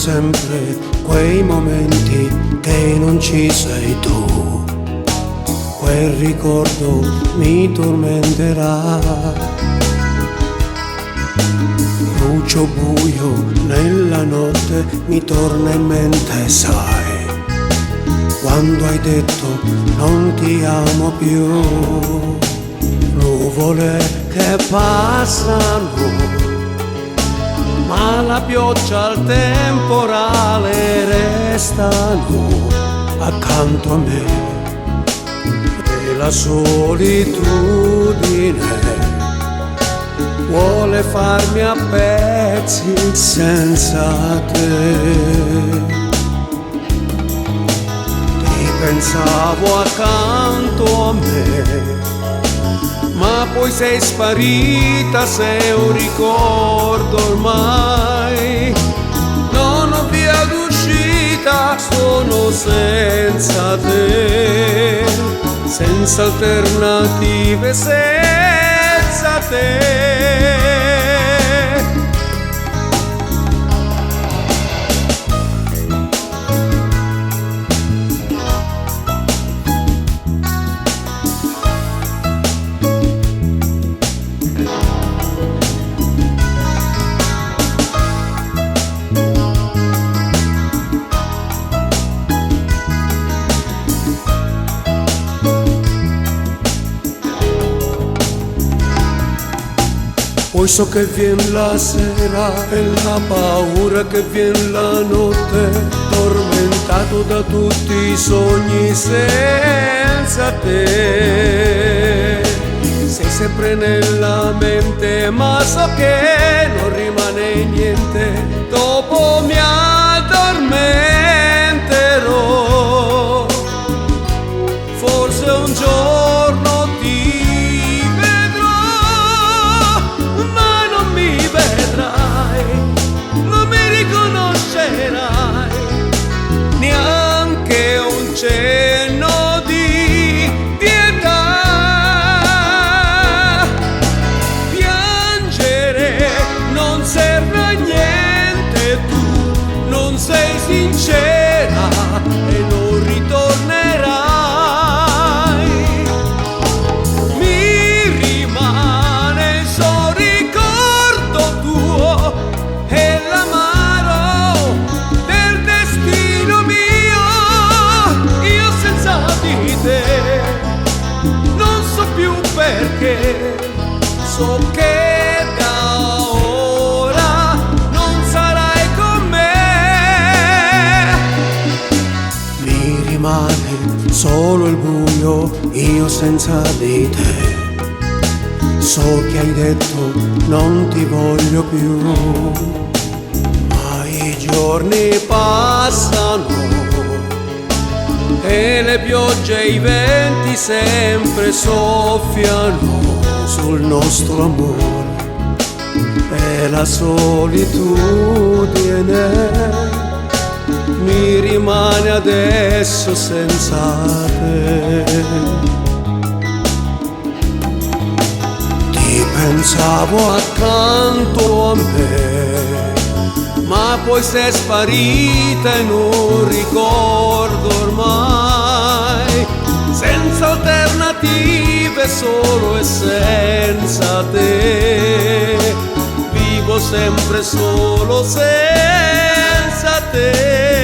sempre quei momenti che non ci sei tu. Quel ricordo mi tormenterà. Lucio buio nella notte mi torna in mente, sai, quando hai detto non ti amo più. Nuvole che passano, ma la pioggia al temporale restano accanto a me, e la solitudine vuole farmi a pezzi senza te. Ti pensavo accanto a me, ma poi sei sparita, sei un ricordo ormai. Non ho via d'uscita, sono senza te, senza alternative, senza te. Poi so che viene la sera e la paura che viene la notte, tormentato da tutti i sogni senza te. Sei sempre nella mente, ma so che non rimane niente, dopo mi addormenterò. Forse un giorno ti neanche un cenno di pietà. Piangere non serve a niente, tu non sei sincera e non ritornerai. Mi rimane il solo ricordo tuo e l'amaro del destino mio. Io senza di te non so più perché, so che da ora non sarai con me. Mi rimane solo il buio, io senza di te. So che hai detto non ti voglio più, ma i giorni passano e le piogge e i venti sempre soffiano sul nostro amore, e la solitudine mi rimane adesso senza te. Ti pensavo accanto a me, ma poi sei sparita in un ricordo ormai, senza alternative, solo e senza te. Vivo sempre solo senza te.